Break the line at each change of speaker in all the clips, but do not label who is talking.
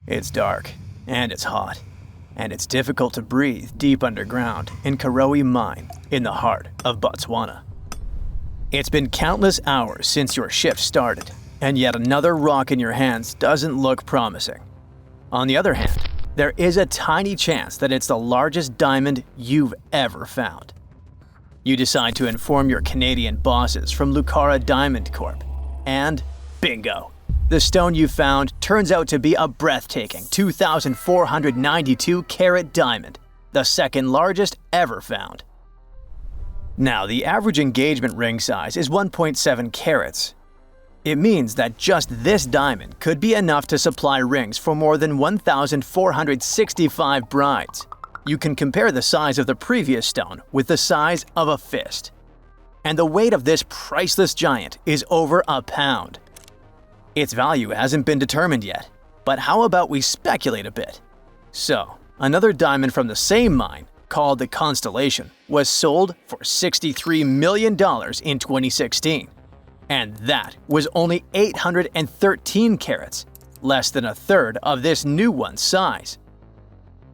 It's dark, and it's hot, and it's difficult to breathe deep underground in Karowe mine in the heart of Botswana. It's been countless hours since your shift started, and yet another rock in your hands doesn't look promising. On the other hand, there is a tiny chance that it's the largest diamond you've ever found. You decide to inform your Canadian bosses from Lucara Diamond Corp, and bingo! The stone you found turns out to be a breathtaking 2,492 carat diamond, the second largest ever found. Now, the average engagement ring size is 1.7 carats. It means that just this diamond could be enough to supply rings for more than 1,465 brides. You can compare the size of the previous stone with the size of a fist. And the weight of this priceless giant is over a pound. Its value hasn't been determined yet, but how about we speculate a bit? So, another diamond from the same mine, called the Constellation, was sold for $63 million in 2016. And that was only 813 carats, less than a third of this new one's size.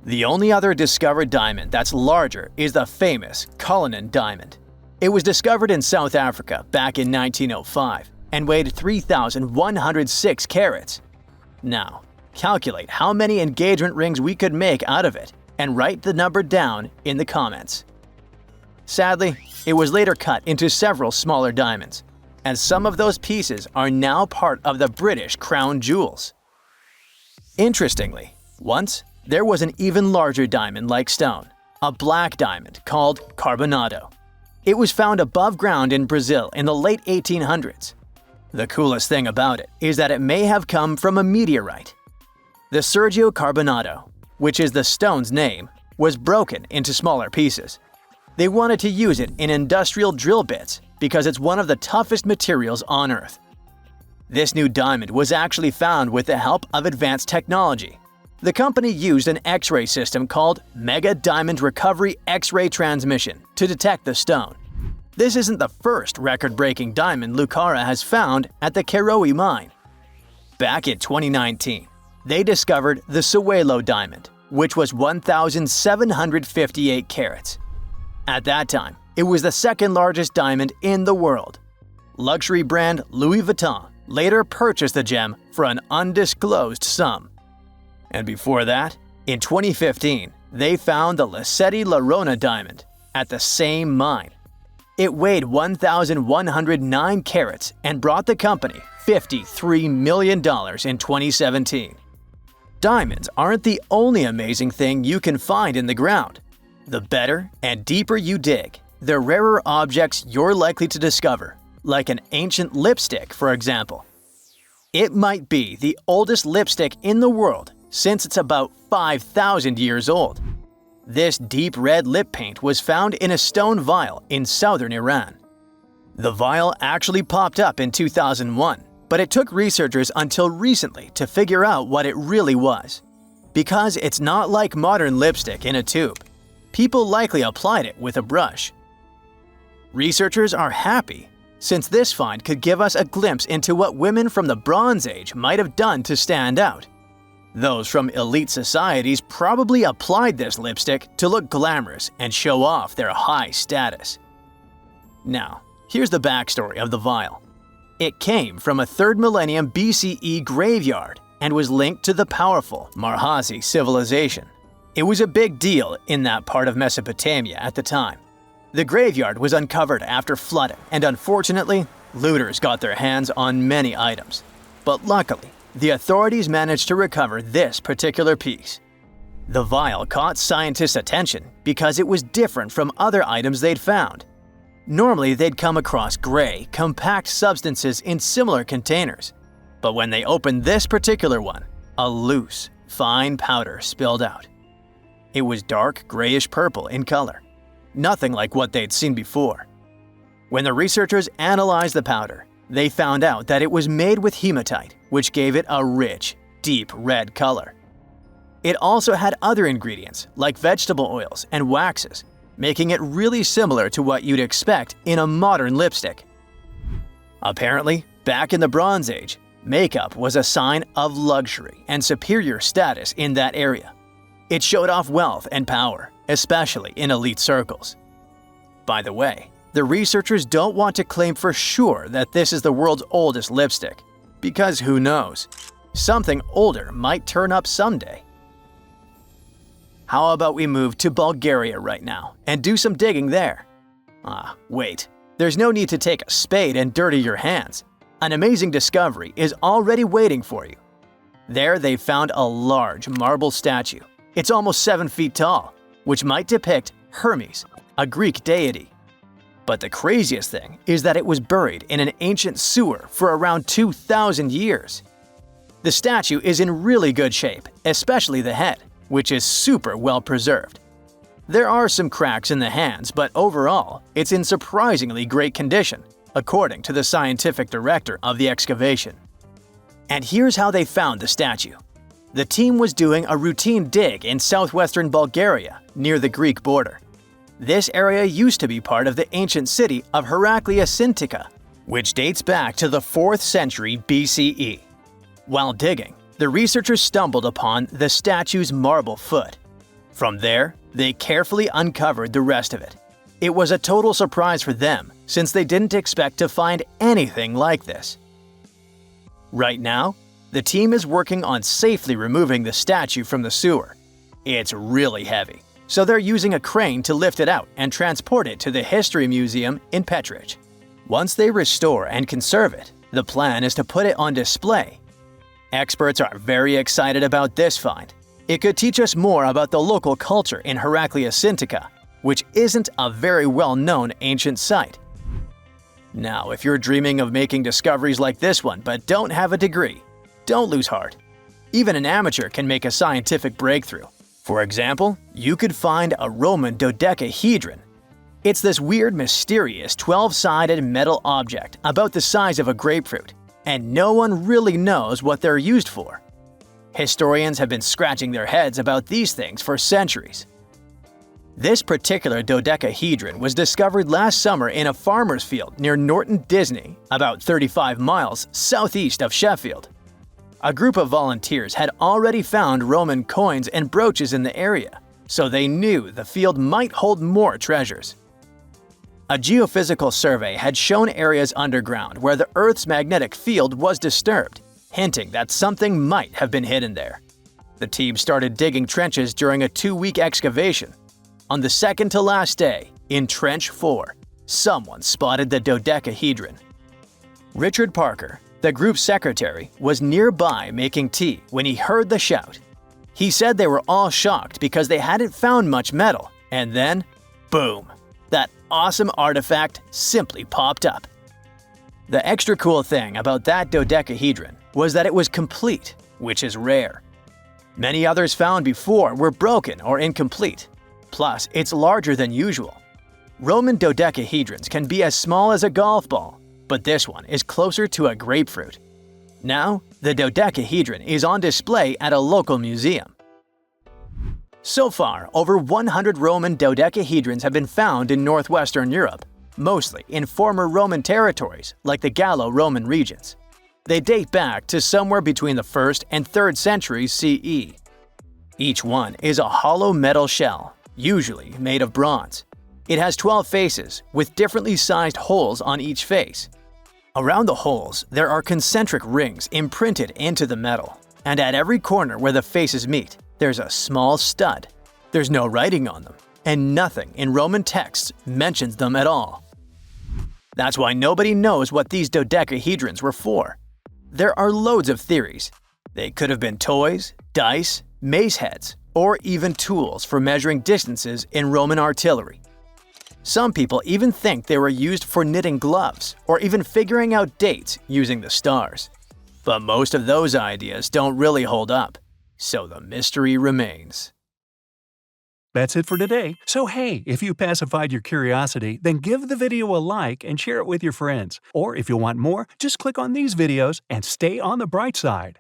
The only other discovered diamond that's larger is the famous Cullinan diamond. It was discovered in South Africa back in 1905 and weighed 3,106 carats. Now, calculate how many engagement rings we could make out of it and write the number down in the comments. Sadly, it was later cut into several smaller diamonds, and some of those pieces are now part of the British crown jewels. Interestingly, once there was an even larger diamond-like stone, a black diamond called carbonado. It was found above ground in Brazil in the late 1800s. The coolest thing about it is that it may have come from a meteorite. The Sergio Carbonado, which is the stone's name, was broken into smaller pieces. They wanted to use it in industrial drill bits because it's one of the toughest materials on Earth. This new diamond was actually found with the help of advanced technology. The company used an X-ray system called Mega Diamond Recovery X-ray Transmission to detect the stone. This isn't the first record-breaking diamond Lucara has found at the Karowe mine. Back in 2019, they discovered the Sewelo diamond, which was 1,758 carats. At that time, it was the second largest diamond in the world. Luxury brand Louis Vuitton later purchased the gem for an undisclosed sum. And before that, in 2015, they found the Lesedi La Rona diamond at the same mine. It weighed 1,109 carats and brought the company $53 million in 2017. Diamonds aren't the only amazing thing you can find in the ground. The better and deeper you dig, the rarer objects you're likely to discover, like an ancient lipstick, for example. It might be the oldest lipstick in the world since it's about 5,000 years old. This deep red lip paint was found in a stone vial in southern Iran. The vial actually popped up in 2001, but it took researchers until recently to figure out what it really was. Because it's not like modern lipstick in a tube, people likely applied it with a brush. Researchers are happy, since this find could give us a glimpse into what women from the Bronze Age might have done to stand out. Those from elite societies probably applied this lipstick to look glamorous and show off their high status. Now, here's the backstory of the vial. It came from a 3rd millennium BCE graveyard and was linked to the powerful Marhazi civilization. It was a big deal in that part of Mesopotamia at the time. The graveyard was uncovered after flooding, and unfortunately, looters got their hands on many items. But luckily, the authorities managed to recover this particular piece. The vial caught scientists' attention because it was different from other items they'd found. Normally, they'd come across gray, compact substances in similar containers. But when they opened this particular one, a loose, fine powder spilled out. It was dark grayish-purple in color, nothing like what they'd seen before. When the researchers analyzed the powder, they found out that it was made with hematite, which gave it a rich, deep red color. It also had other ingredients like vegetable oils and waxes, making it really similar to what you'd expect in a modern lipstick. Apparently, back in the Bronze Age, Makeup was a sign of luxury and superior status in that area. It showed off wealth and power, especially in elite circles. By the way, the researchers don't want to claim for sure that this is the world's oldest lipstick, because who knows? Something older might turn up someday. How about we move to Bulgaria right now and do some digging there? Wait. There's no need to take a spade and dirty your hands. An amazing discovery is already waiting for you. There they found a large marble statue. It's almost 7 feet tall, which might depict Hermes, a Greek deity. But the craziest thing is that it was buried in an ancient sewer for around 2,000 years. The statue is in really good shape, especially the head, which is super well preserved. There are some cracks in the hands, but overall, it's in surprisingly great condition, according to the scientific director of the excavation. And here's how they found the statue. The team was doing a routine dig in southwestern Bulgaria, near the Greek border. This area used to be part of the ancient city of Heraklia Sintika, which dates back to the 4th century BCE. While digging, the researchers stumbled upon the statue's marble foot. From there, they carefully uncovered the rest of it. It was a total surprise for them, since they didn't expect to find anything like this. Right now, the team is working on safely removing the statue from the sewer. It's really heavy, so they're using a crane to lift it out and transport it to the History Museum in Petrich. Once they restore and conserve it, the plan is to put it on display. Experts are very excited about this find. It could teach us more about the local culture in Heraklia Sintika, which isn't a very well-known ancient site. Now, if you're dreaming of making discoveries like this one but don't have a degree, don't lose heart. Even an amateur can make a scientific breakthrough. For example, you could find a Roman dodecahedron. It's this weird, mysterious 12-sided metal object about the size of a grapefruit, and no one really knows what they're used for. Historians have been scratching their heads about these things for centuries. This particular dodecahedron was discovered last summer in a farmer's field near Norton Disney, about 35 miles southeast of Sheffield. A group of volunteers had already found Roman coins and brooches in the area, so they knew the field might hold more treasures. A geophysical survey had shown areas underground where the Earth's magnetic field was disturbed, hinting that something might have been hidden there. The team started digging trenches during a 2-week excavation. On the second to last day, in Trench 4, someone spotted the dodecahedron. Richard Parker, the group's secretary, was nearby making tea when he heard the shout. He said they were all shocked because they hadn't found much metal, and then, boom, that awesome artifact simply popped up. The extra cool thing about that dodecahedron was that it was complete, which is rare. Many others found before were broken or incomplete. Plus, it's larger than usual. Roman dodecahedrons can be as small as a golf ball, but this one is closer to a grapefruit. Now, the dodecahedron is on display at a local museum. So far, over 100 Roman dodecahedrons have been found in northwestern Europe, mostly in former Roman territories like the Gallo-Roman regions. They date back to somewhere between the 1st and 3rd centuries CE. Each one is a hollow metal shell, usually made of bronze. It has 12 faces, with differently sized holes on each face. Around the holes, there are concentric rings imprinted into the metal, and at every corner where the faces meet, there's a small stud. There's no writing on them, and nothing in Roman texts mentions them at all. That's why nobody knows what these dodecahedrons were for. There are loads of theories. They could have been toys, dice, mace heads, or even tools for measuring distances in Roman artillery. Some people even think they were used for knitting gloves or even figuring out dates using the stars. But most of those ideas don't really hold up, so the mystery remains.
That's it for today. So hey, if you pacified your curiosity, then give the video a like and share it with your friends. Or if you want more, just click on these videos and stay on the bright side.